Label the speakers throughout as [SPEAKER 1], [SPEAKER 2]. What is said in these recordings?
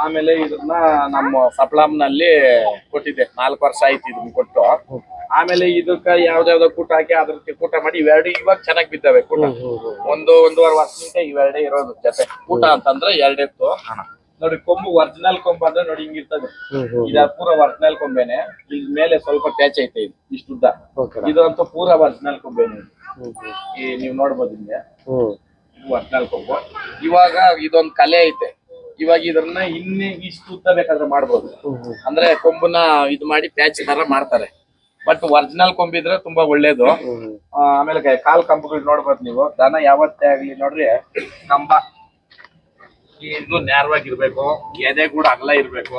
[SPEAKER 1] ಆಮೇಲೆ ಇದನ್ನ ನಮ್ಮ ಸಪ್ಲಾಂನಲ್ಲಿ ಕೊಟ್ಟಿದ್ದೆ 4 ವರ್ಷ ಆಯ್ತು ಇದನ್ನ ಕೊಟ್ಟು. ಆಮೇಲೆ ಇದಕ್ಕ ಯಾವ್ದಾವ್ದೋ ಕೂಟ ಹಾಕಿ ಅದ್ರ ಕೂಟ ಮಾಡಿ ಇವೆರಡು ಇವಾಗ ಚೆನ್ನಾಗಿ ಬಿದ್ದಾವೆ ಕೂಟ. ಒಂದೂವರೆ ವರ್ಷದಿಂದ ಇವೆರಡೇ ಇರೋದು ಜೊತೆ ಕೂಟ ಅಂತಂದ್ರೆ ಎರಡೆತ್ತು ನೋಡಿ. ಕೊಂಬು ಒರಿಜಿನಲ್ ಕೊಂಬು ಅಂದ್ರೆ ನೋಡಿ ಹಿಂಗಿರ್ತದೆ. ಇದ ಪೂರ ಒರಿಜಿನಲ್ ಕೊಂಬೆನೆ. ಇದ್ ಮೇಲೆ ಸ್ವಲ್ಪ ಪ್ಯಾಚ್ ಐತೆ ಇದು ಇಷ್ಟುದ್ದ. ಇದು ಅಂತೂ ಪೂರ ಒರಿಜಿನಲ್ ಕೊಂಬೆನೆ. ನೀವ್ ನೋಡ್ಬೋದು ಹಿಂಗೆ ಒರಿಜಿನಲ್ ಕೊಂಬು. ಇವಾಗ ಇದೊಂದ್ ಕಲೆ ಐತೆ. ಇವಾಗ ಇದನ್ನ ಇನ್ನೇ ಇಷ್ಟು ಉದ್ದ ಬೇಕಾದ್ರೆ ಮಾಡ್ಬೋದು. ಅಂದ್ರೆ ಕೊಂಬುನ ಇದು ಮಾಡಿ ಪ್ಯಾಚ್ ತರ ಮಾಡ್ತಾರೆ. ಬಟ್ ಒರಿಜಿನಲ್ ಕೊಂಬಿದ್ರೆ ತುಂಬಾ ಒಳ್ಳೇದು. ಆಮೇಲೆ ಕಾಲ್ ಕಂಬಗಳು ನೋಡ್ಬೋದು ನೀವು. ದನ ಯಾವತ್ತೇ ಆಗ್ಲಿ ನೋಡ್ರಿ ಕಂಬ ಇದು ನೇರವಾಗಿರ್ಬೇಕು. ಎದೆ ಕೂಡ ಅಗಲ ಇರ್ಬೇಕು.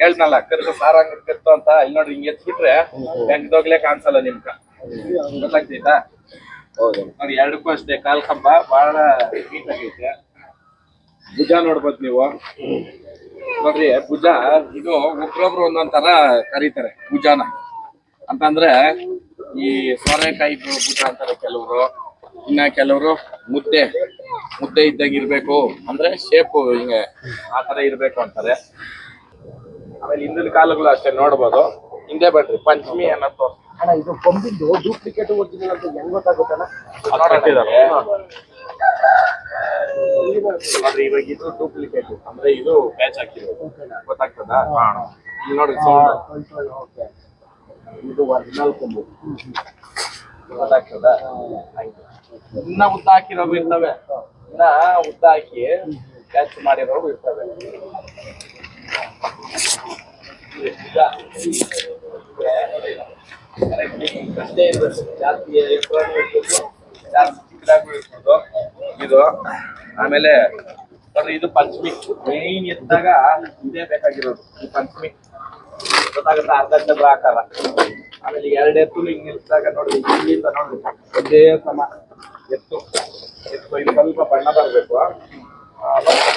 [SPEAKER 1] ಹೇಳ್ನಲ್ಲ ಕರ್ದು ಸಾರಂಗ ಕತ್ತು ಅಂತ. ಇಲ್ಲಿ ನೋಡ್ರಿ ಹಿಂಗೆ ಎತ್ಬಿಟ್ರೆ ಬೆಂಗ್ದೋಗ್ಲೇ ಕಾಣಿಸಲ್ಲ ನಿಮ್ಗ. ಗೊತ್ತಾಗ್ತೈತಾ? ನೋಡಿ ಎರಡಕ್ಕೂ ಅಷ್ಟೇ. ಕಾಲ್ ಕಂಬ ಬಹಳ ನೀಟ್ ಆಗೈತೆ. ಭುಜ ನೋಡ್ಬೋದು ನೀವು. ನೋಡ್ರಿ ಭುಜ ಇದು ಒಬ್ರೊಬ್ರು ಒಂದೊಂದ್ ತರ ಕರೀತಾರೆ ಭುಜಾನ. ಅಂತಂದ್ರೆ ಈ ಸೋರೆಕಾಯಿ ಭುಜ ಅಂತಾರೆ ಕೆಲವರು. ಇನ್ನ ಕೆಲವರು ಮುದ್ದೆ ಇದ್ದಾಗ ಇರ್ಬೇಕು ಅಂದ್ರೆ ಶೇಪ್ ಹಿಂಗೆ ಆತರ ಇರ್ಬೇಕು ಅಂತಾರೆ. ಆಮೇಲೆ ಹಿಂದಿನ ಕಾಲಗಳು ಅಷ್ಟೇ ನೋಡ್ಬೋದು. ಹಿಂದೆ ಬಡ್ರಿ ಪಂಚಮಿ ಅನ್ನೋ
[SPEAKER 2] ಅಣ್ಣ ಇದು ಕೊಂಬಿಂದು ಡೂಪ್ಲಿಕೇಟ್ ಒರಿಜಿನಲ್ ಅಂತ ಹೆಂಗ್ ಗೊತ್ತಾಗುತ್ತಣ್ಣ?
[SPEAKER 1] ನೋಡ್ರಿ ಇವಾಗ ಇದು ಡೂಪ್ಲಿಕೇಟ್ ಅಂದ್ರೆ ಇದು ಪ್ಯಾಚ್ ಹಾಕಿರೋದು. ಗೊತ್ತಾಗ್ತದ? ಇಲ್ಲಿ ನೋಡ್ರಿ ಸೌಂಡ್. ಇದು ಒರಿಜಿನಲ್ ಕೊಂಬು. ಗೊತ್ತಾಗ್ತದ? ಇನ್ನ ಉದ್ದ ಹಾಕಿರೋವು ಇರ್ತವೆ. ಇನ್ನ ಉದ್ದ ಹಾಕಿ ಪ್ಯಾಚ್ ಮಾಡಿರೋವು ಇರ್ತವೆ. ಅಷ್ಟೇ ಇರ್ಬೇಕು. ಜಾಸ್ತಿ ಚಿಕ್ಕದಾಗೂ ಇರ್ಬೋದು ಇದು. ಆಮೇಲೆ ಇದು ಪಂಚಮಿ ಮೈನ್ ಎದ್ದಾಗ ಇದೇ ಬೇಕಾಗಿರೋದು. ಈ ಪಂಚಮಿ ಗೊತ್ತಾಗುತ್ತೆ. ಅರ್ಧ ಚಂದ್ರ ಆಕಾರ. ಆಮೇಲೆ ಎರಡು ಎತ್ತು ಹಿಂಗ್ ನಿಲ್ಸಿದಾಗ ನೋಡ್ರಿ ಇಲ್ಲಿಂದ ನೋಡ್ರಿ ಒಂದೇ ಸಮ ಎತ್ತು ಇದು ಸ್ವಲ್ಪ ಬಣ್ಣ ಬರ್ಬೇಕು.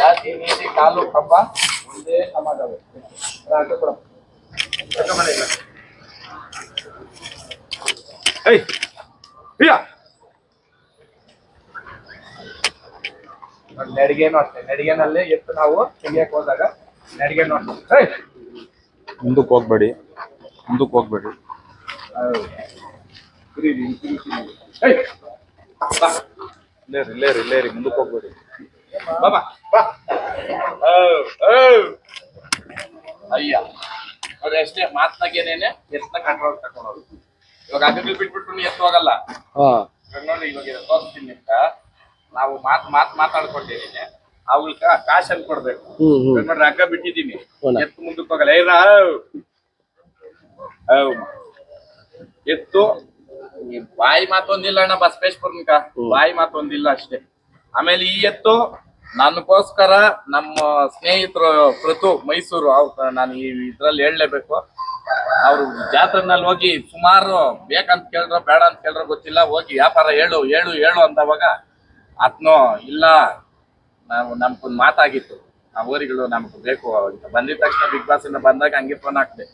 [SPEAKER 1] ಜಾಸ್ತಿ ನೀತಿ ಕಾಲು ಕಂಬ ಒಂದೇ ಸಮ ಅದಾವೆ. ನೆಡಿಗೆನೂ ಅಷ್ಟೇ. ನೆಡಿಗೆನಲ್ಲೇ ಎತ್ತು ನಾವು ತೆಗಿಯಕ್ ಹೋದಾಗ ನೆಡಿಗೆನೂ ಅಷ್ಟೇ.
[SPEAKER 3] ಮುಂದಕ್ಕೆ ಹೋಗ್ಬೇಡಿ. ಲೇರಿ ಮುಂದಕ್ಕೆ ಹೋಗ್ಬೇಡಿ.
[SPEAKER 1] ಅಯ್ಯ ಅವ್ರು ಅಷ್ಟೇ ಮಾತ್ನಾಗೇನೇನೆ ಎತ್ತನ ಕಂಟ್ರೋಲ್ ತಕೊಂಡೋದು. ಇವಾಗ ಅಗಲ್ ಬಿಟ್ಬಿಟ್ಟು ಎತ್ತು ಹೋಗಲ್ಲ. ನೋಡಿ ಇವಾಗ ತೋರಿಸ್ತೀನಿ ನಿಮ್ಗ. ನಾವು ಮಾತಾಡ್ಕೊಂಡಿದ್ದೀನಿ. ಅವಳ್ಕ ಕಾಶನ್ ಕೊಡ್ಬೇಕು. ನೋಡ್ರಿ ಹಗ್ಗ ಬಿಟ್ಟಿದ್ದೀನಿ. ಎತ್ತು ಮುಂದಕ್ಕೆ ಹೋಗಲ್ಲ. ಎತ್ತು ಬಾಯಿ ಮಾತೊಂದಿಲ್ಲ ಅಣ್ಣ. ಬಸವೇಶ್ವರನ್ಕ ಬಾಯಿ ಮಾತೊಂದಿಲ್ಲ ಅಷ್ಟೇ. ಆಮೇಲೆ ಈ ಎತ್ತು ನನಗೋಸ್ಕರ ನಮ್ಮ ಸ್ನೇಹಿತರು ಪ್ರತು ಮೈಸೂರು ನಾನು ಇದ್ರಲ್ಲಿ ಹೇಳಲೇಬೇಕು. ಅವ್ರು ಜಾತ್ರೆನಲ್ಲಿ ಹೋಗಿ ಸುಮಾರು ಬೇಕಂತ ಕೇಳಿದ್ರು ಬೇಡ ಅಂತ ಕೇಳಿದ್ರು ಗೊತ್ತಿಲ್ಲ. ಹೋಗಿ ವ್ಯಾಪಾರ ಹೇಳು ಅಂದವಾಗ ಆತ್ನೋ ಇಲ್ಲ ನಮ್ಗೊಂದು ಮಾತಾಗಿತ್ತು. ಆ ಊರಿಗಳು ನಮ್ಗೆ ಬೇಕು ಅಂತ ಬಂದಿದ ತಕ್ಷಣ ಬಿಗ್ ಬಾಸ್ ಇಂದ ಬಂದಾಗ ಹಂಗೆ ಫೋನ್ ಹಾಕ್ದೆ.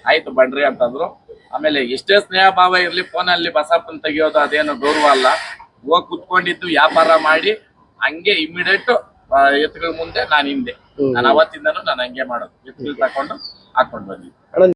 [SPEAKER 1] ಆಯ್ತು ಬನ್ರಿ ಅಂತಂದ್ರು. ಆಮೇಲೆ ಎಷ್ಟೇ ಸ್ನೇಹ ಭಾವ ಇರ್ಲಿ ಫೋನಲ್ಲಿ ಬಸಪ್ಪನ್ ತೆಗಿಯೋದು ಅದೇನು ಗೌರವ ಅಲ್ಲ. ಹೋಗಿ ಕುತ್ಕೊಂಡಿದ್ದು ವ್ಯಾಪಾರ ಮಾಡಿ ಹಂಗೆ ಇಮಿಡಿಯೇಟ್ ಎತ್ತುಗಳ ಮುಂದೆ ನಾನು ಹಿಂದೆ. ನಾನು ಅವತ್ತಿಂದನೂ ನಾನು ಹಂಗೆ ಮಾಡೋದು. ಎತ್ತುಗಳು ತಕೊಂಡು ಹಾಕೊಂಡು ಬಂದಿದ್ದೆ.